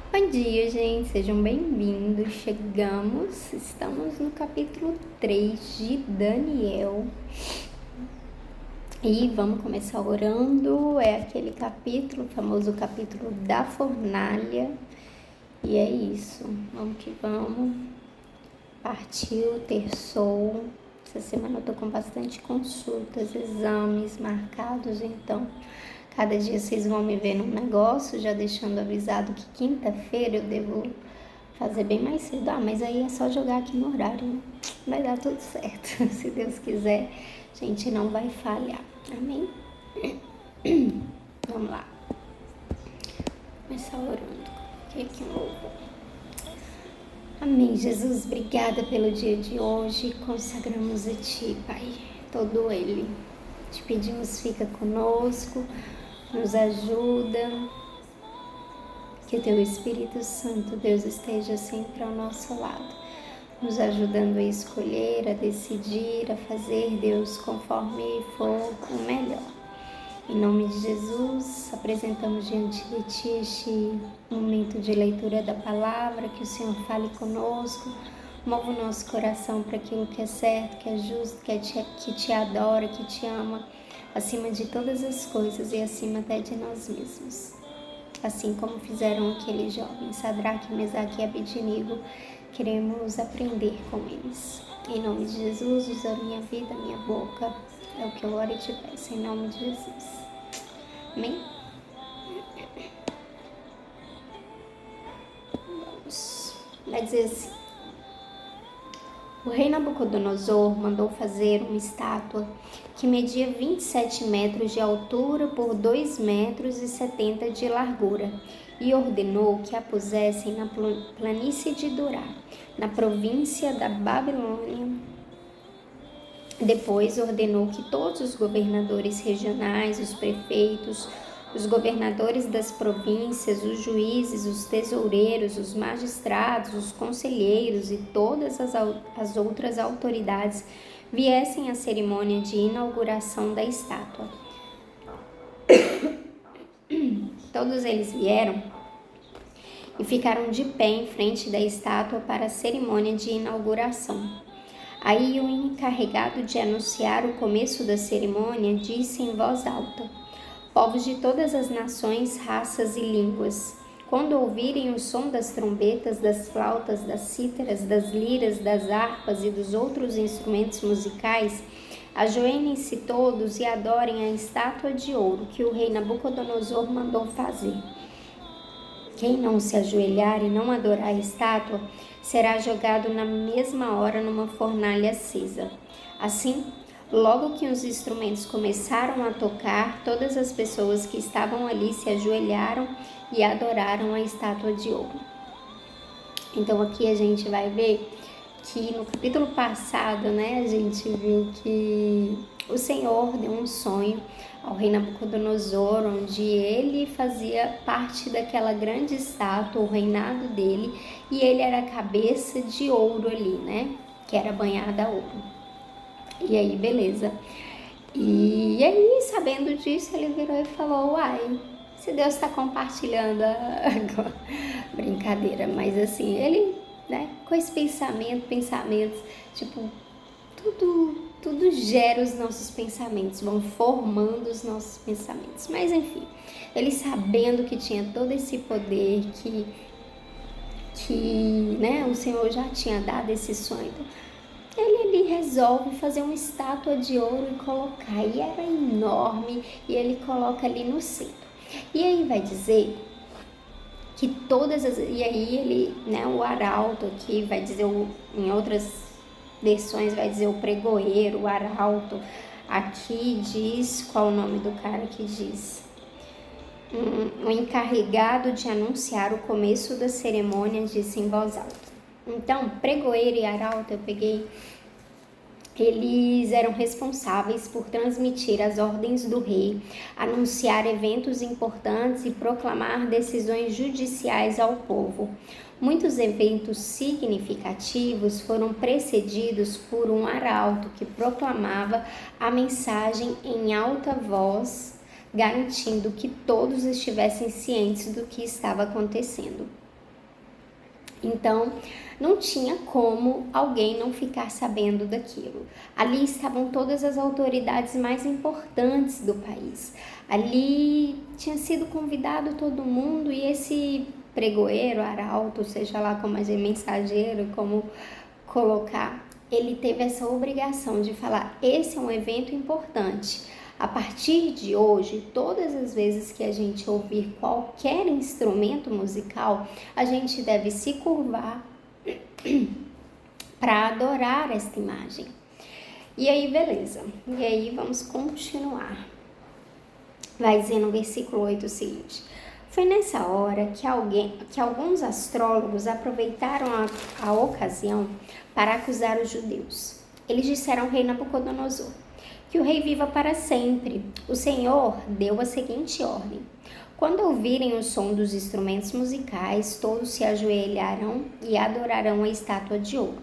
Bom dia, gente, sejam bem-vindos. Estamos no capítulo 3 de Daniel e vamos começar orando. É aquele capítulo, o famoso capítulo da fornalha, e é isso. Vamos que vamos. Partiu, terçou. Essa semana eu tô com bastante consultas, exames marcados, então cada dia vocês vão me ver num negócio, já deixando avisado que quinta-feira eu devo fazer bem mais cedo. Mas aí é só jogar aqui no horário, né? Vai dar tudo certo. Se Deus quiser, a gente não vai falhar. Amém? Vamos lá. Começar orando. Coloquei aqui um louvor. Amém, Jesus. Obrigada pelo dia de hoje. Consagramos a Ti, Pai, todo Ele. Te pedimos, fica conosco, nos ajuda. Que o Teu Espírito Santo, Deus, esteja sempre ao nosso lado, nos ajudando a escolher, a decidir, a fazer, Deus, conforme for o melhor. Em nome de Jesus, apresentamos diante de Ti este momento de leitura da palavra, que o Senhor fale conosco, mova o nosso coração para aquilo que é certo, que é justo, que te adora, que te ama, acima de todas as coisas e acima até de nós mesmos. Assim como fizeram aqueles jovens, Sadraque, Mesaque e Abednego, queremos aprender com eles. Em nome de Jesus, usa a minha vida, a minha boca, é o que eu oro e te peço, em nome de Jesus. Amém? Vamos. Vai dizer assim: o rei Nabucodonosor mandou fazer uma estátua que media 27 metros de altura por 2,70 metros de largura, e ordenou que a pusessem na planície de Dura, na província da Babilônia. Depois ordenou que todos os governadores regionais, os prefeitos, os governadores das províncias, os juízes, os tesoureiros, os magistrados, os conselheiros e todas as outras autoridades viessem à cerimônia de inauguração da estátua. Todos eles vieram e ficaram de pé em frente da estátua para a cerimônia de inauguração. Aí o encarregado de anunciar o começo da cerimônia disse em voz alta: povos de todas as nações, raças e línguas, quando ouvirem o som das trombetas, das flautas, das cítaras, das liras, das harpas e dos outros instrumentos musicais, ajoelhem-se todos e adorem a estátua de ouro que o rei Nabucodonosor mandou fazer. Quem não se ajoelhar e não adorar a estátua será jogado na mesma hora numa fornalha acesa. Assim, logo que os instrumentos começaram a tocar, todas as pessoas que estavam ali se ajoelharam e adoraram a estátua de ouro. Então aqui a gente vai ver que no capítulo passado, a gente viu que o Senhor deu um sonho ao rei Nabucodonosor, onde ele fazia parte daquela grande estátua, o reinado dele, e ele era a cabeça de ouro ali, que era banhada a ouro. E aí, beleza. E aí, sabendo disso, ele virou e falou: uai, se Deus está compartilhando agora, brincadeira, mas assim, ele, com esse pensamentos, tipo, tudo gera os nossos pensamentos, vão formando os nossos pensamentos. Mas enfim, ele sabendo que tinha todo esse poder, que o Senhor já tinha dado esse sonho, ele resolve fazer uma estátua de ouro e colocar, e era enorme, e ele coloca ali no centro. E aí vai dizer que e aí ele, o arauto aqui vai dizer, em outras versões vai dizer o pregoeiro, o arauto. Aqui diz, qual o nome do cara que diz? O encarregado de anunciar o começo da cerimônia disse em voz alta. Então, pregoeiro e arauto eu peguei, eles eram responsáveis por transmitir as ordens do rei, anunciar eventos importantes e proclamar decisões judiciais ao povo. Muitos eventos significativos foram precedidos por um arauto que proclamava a mensagem em alta voz, garantindo que todos estivessem cientes do que estava acontecendo. Então, não tinha como alguém não ficar sabendo daquilo. Ali estavam todas as autoridades mais importantes do país. Ali tinha sido convidado todo mundo e esse pregoeiro, arauto, seja lá como mensageiro, como colocar, ele teve essa obrigação de falar: esse é um evento importante. A partir de hoje, todas as vezes que a gente ouvir qualquer instrumento musical, a gente deve se curvar para adorar esta imagem. E aí, beleza. E aí, vamos continuar. Vai dizer no versículo 8 o seguinte: foi nessa hora que alguns astrólogos aproveitaram a ocasião para acusar os judeus. Eles disseram ao rei Nabucodonosor: que o rei viva para sempre. O Senhor deu a seguinte ordem: quando ouvirem o som dos instrumentos musicais, todos se ajoelharão e adorarão a estátua de ouro.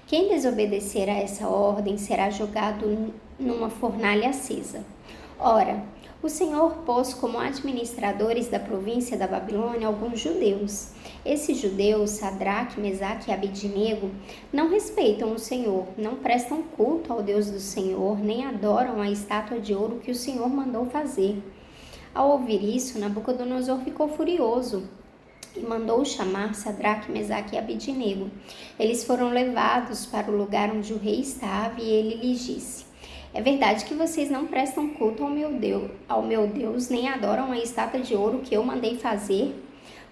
Quem desobedecer a essa ordem será jogado numa fornalha acesa. Ora, o Senhor pôs como administradores da província da Babilônia alguns judeus. Esses judeus, Sadraque, Mesaque e Abidnego, não respeitam o Senhor, não prestam culto ao Deus do Senhor, nem adoram a estátua de ouro que o Senhor mandou fazer. Ao ouvir isso, Nabucodonosor ficou furioso e mandou chamar Sadraque, Mesaque e Abidnego. Eles foram levados para o lugar onde o rei estava e ele lhes disse: é verdade que vocês não prestam culto ao meu Deus, nem adoram a estátua de ouro que eu mandei fazer?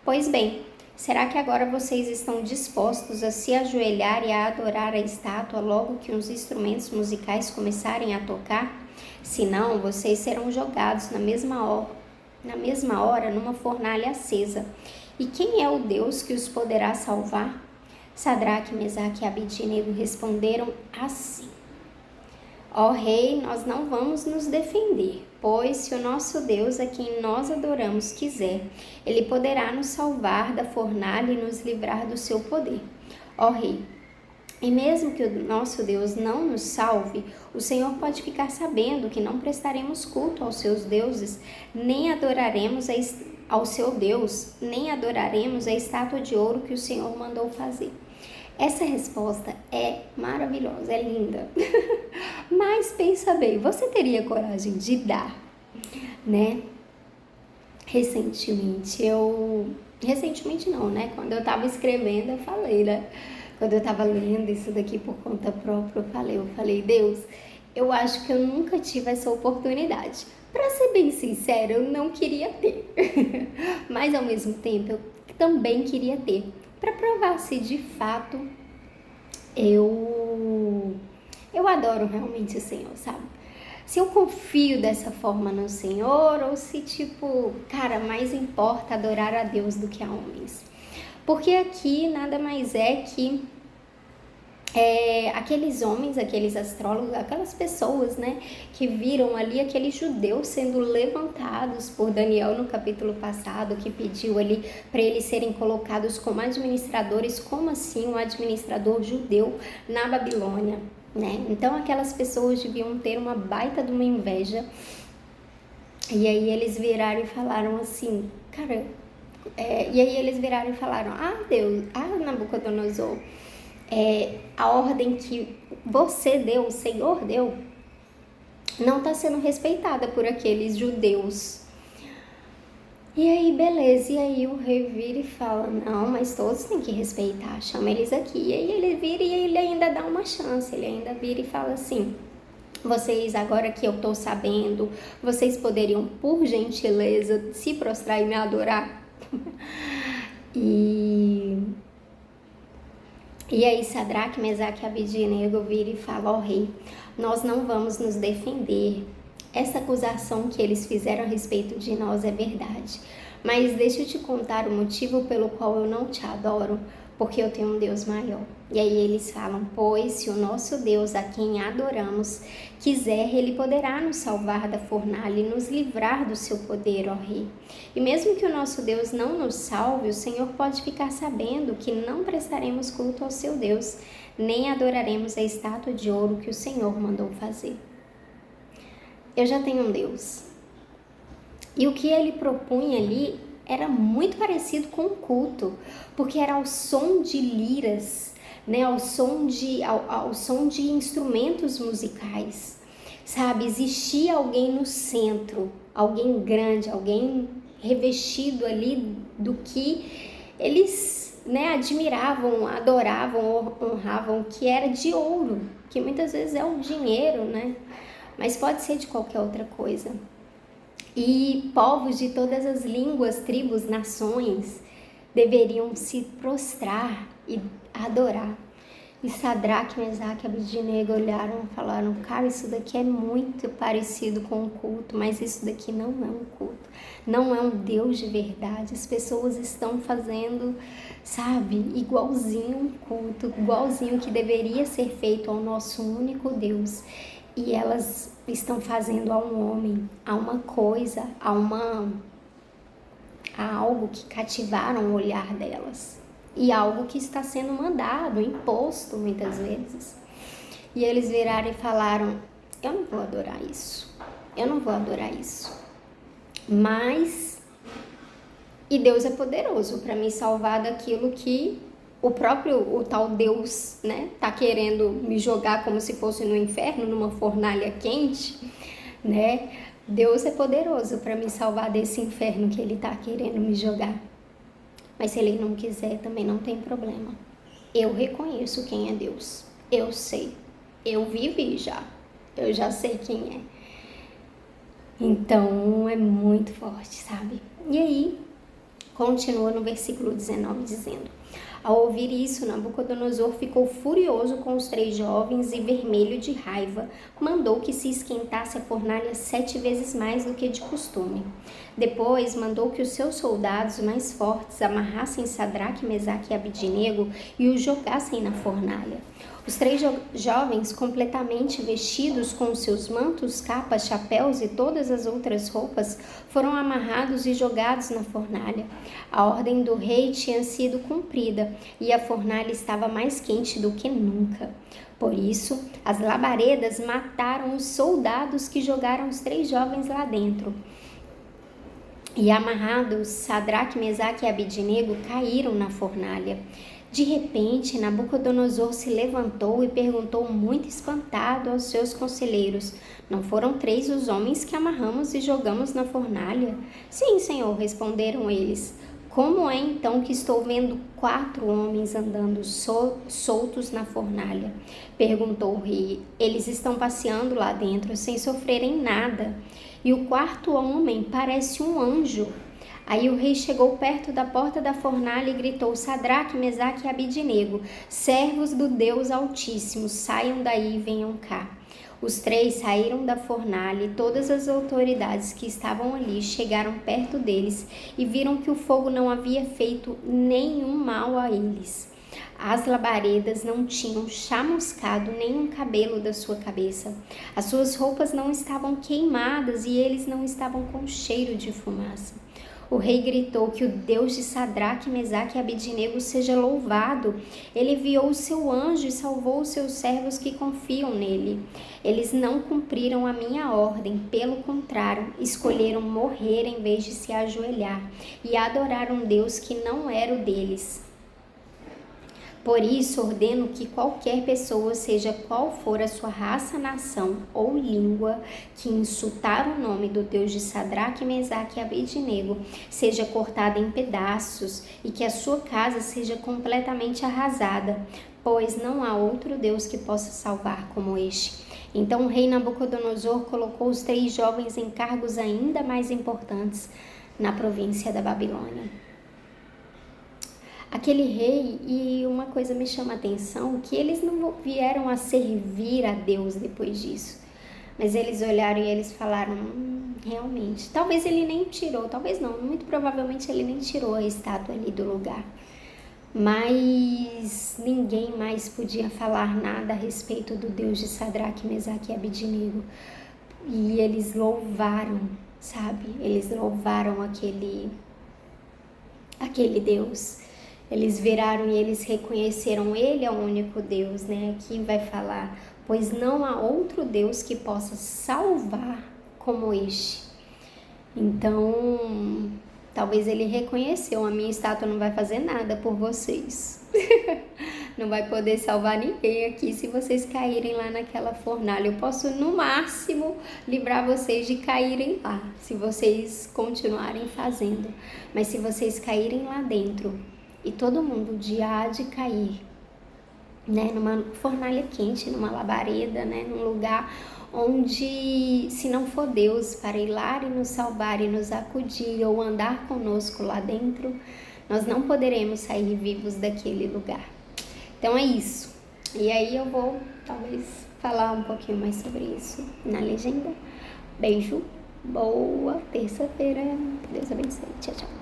Pois bem, será que agora vocês estão dispostos a se ajoelhar e a adorar a estátua logo que os instrumentos musicais começarem a tocar? Se não, vocês serão jogados na mesma hora numa fornalha acesa. E quem é o Deus que os poderá salvar? Sadraque, Mesaque e Abidnego responderam assim: ó rei, nós não vamos nos defender, pois se o nosso Deus, a quem nós adoramos, quiser, ele poderá nos salvar da fornalha e nos livrar do seu poder. Ó rei, e mesmo que o nosso Deus não nos salve, o Senhor pode ficar sabendo que não prestaremos culto aos seus deuses, nem adoraremos ao seu Deus, nem adoraremos a estátua de ouro que o Senhor mandou fazer. Essa resposta é maravilhosa, é linda. Mas pensa bem, você teria coragem de dar, né? Recentemente não, né? Quando eu tava escrevendo, eu falei, né? Quando eu tava lendo isso daqui por conta própria, eu falei, Deus, eu acho que eu nunca tive essa oportunidade. Pra ser bem sincera, eu não queria ter. Mas ao mesmo tempo, eu também queria ter. Para provar se de fato eu adoro realmente o Senhor, sabe? Se eu confio dessa forma no Senhor ou se cara, mais importa adorar a Deus do que a homens. Porque aqui nada mais é que aqueles homens, aqueles astrólogos, aquelas pessoas, né, que viram ali aqueles judeus sendo levantados por Daniel no capítulo passado, que pediu ali para eles serem colocados como administradores. Como assim um administrador judeu na Babilônia, né? Então aquelas pessoas deviam ter uma baita de uma inveja. E aí eles viraram e falaram assim, cara, Deus, Nabucodonosor, a ordem que você deu, o Senhor deu, não está sendo respeitada por aqueles judeus. E aí, beleza, e aí o rei vira e fala, não, mas todos têm que respeitar, chama eles aqui. E aí ele vira e ele ainda dá uma chance, ele ainda vira e fala assim, vocês, agora que eu estou sabendo, vocês poderiam, por gentileza, se prostrar e me adorar? E aí Sadraque, Mesaque e Abidnego vira e fala, ó rei, nós não vamos nos defender. Essa acusação que eles fizeram a respeito de nós é verdade. Mas deixa eu te contar o motivo pelo qual eu não te adoro, porque eu tenho um Deus maior. E aí eles falam, pois se o nosso Deus, a quem adoramos, quiser, ele poderá nos salvar da fornalha e nos livrar do seu poder, ó rei. E mesmo que o nosso Deus não nos salve, o Senhor pode ficar sabendo que não prestaremos culto ao seu Deus, nem adoraremos a estátua de ouro que o Senhor mandou fazer. Eu já tenho um Deus. E o que ele propunha ali era muito parecido com um culto, porque era ao som de liras, né, ao som de instrumentos musicais, sabe? Existia alguém no centro, alguém grande, alguém revestido ali do que eles, né, admiravam, adoravam, honravam, que era de ouro, que muitas vezes é o dinheiro, né? Mas pode ser de qualquer outra coisa. E povos de todas as línguas, tribos, nações deveriam se prostrar e adorar. E Sadraque, Mesaque e Abednego olharam e falaram: cara, isso daqui é muito parecido com um culto, mas isso daqui não é um culto, não é um Deus de verdade. As pessoas estão fazendo, sabe, igualzinho um culto, igualzinho que deveria ser feito ao nosso único Deus. E elas estão fazendo a um homem, a uma coisa, a algo que cativaram o olhar delas. E algo que está sendo mandado, imposto muitas vezes. E eles viraram e falaram: eu não vou adorar isso, eu não vou adorar isso. Mas, e Deus é poderoso para me salvar daquilo que o tal Deus, né, tá querendo me jogar como se fosse no inferno, numa fornalha quente, né? Deus é poderoso para me salvar desse inferno que ele tá querendo me jogar. Mas se ele não quiser, também não tem problema. Eu reconheço quem é Deus. Eu sei. Eu vivi já. Eu já sei quem é. Então, é muito forte, sabe? E aí, continua no versículo 19 dizendo: ao ouvir isso, Nabucodonosor ficou furioso com os 3 jovens e vermelho de raiva. Mandou que se esquentasse a fornalha 7 vezes mais do que de costume. Depois mandou que os seus soldados mais fortes amarrassem Sadraque, Mesaque e Abednego e os jogassem na fornalha. Os 3 jovens, completamente vestidos com seus mantos, capas, chapéus e todas as outras roupas, foram amarrados e jogados na fornalha. A ordem do rei tinha sido cumprida e a fornalha estava mais quente do que nunca. Por isso, as labaredas mataram os soldados que jogaram os 3 jovens lá dentro. E amarrados, Sadraque, Mesaque e Abednego caíram na fornalha. De repente, Nabucodonosor se levantou e perguntou muito espantado aos seus conselheiros: não foram 3 os homens que amarramos e jogamos na fornalha? Sim, senhor, responderam eles. Como é então que estou vendo 4 homens andando soltos na fornalha? Perguntou o rei. Eles estão passeando lá dentro sem sofrerem nada. E o 4º homem parece um anjo. Aí o rei chegou perto da porta da fornalha e gritou: Sadraque, Mesaque e Abednego, servos do Deus Altíssimo, saiam daí e venham cá. Os 3 saíram da fornalha e todas as autoridades que estavam ali chegaram perto deles e viram que o fogo não havia feito nenhum mal a eles. As labaredas não tinham chamuscado nenhum cabelo da sua cabeça. As suas roupas não estavam queimadas e eles não estavam com cheiro de fumaça. O rei gritou: que o Deus de Sadraque, Mesaque e Abednego seja louvado. Ele enviou o seu anjo e salvou os seus servos que confiam nele. Eles não cumpriram a minha ordem, pelo contrário, escolheram morrer em vez de se ajoelhar e adorar um Deus que não era o deles. Por isso, ordeno que qualquer pessoa, seja qual for a sua raça, nação ou língua, que insultar o nome do Deus de Sadraque, Mesaque e Abednego, seja cortada em pedaços e que a sua casa seja completamente arrasada, pois não há outro Deus que possa salvar como este. Então o rei Nabucodonosor colocou os 3 jovens em cargos ainda mais importantes na província da Babilônia. Aquele rei, e uma coisa me chama a atenção, que eles não vieram a servir a Deus depois disso, mas eles olharam e eles falaram: realmente, talvez ele nem tirou, talvez não, muito provavelmente ele nem tirou a estátua ali do lugar, mas ninguém mais podia falar nada a respeito do Deus de Sadraque, Mesaque e Abednego, e eles louvaram, sabe, eles louvaram aquele Deus. Eles viraram e eles reconheceram ele é o único Deus, né? Aqui vai falar: pois não há outro Deus que possa salvar como este. Então, Talvez ele reconheceu, a minha estátua não vai fazer nada por vocês. Não vai poder salvar ninguém aqui se vocês caírem lá naquela fornalha. Eu posso, no máximo, livrar vocês de caírem lá, se vocês continuarem fazendo. Mas se vocês caírem lá dentro, e todo mundo há de cair, né, numa fornalha quente, numa labareda, né, num lugar onde, se não for Deus para ir lá e nos salvar e nos acudir ou andar conosco lá dentro, nós não poderemos sair vivos daquele lugar. Então é isso. E aí eu vou talvez falar um pouquinho mais sobre isso na legenda. Beijo, boa terça-feira, Deus abençoe, tchau, tchau.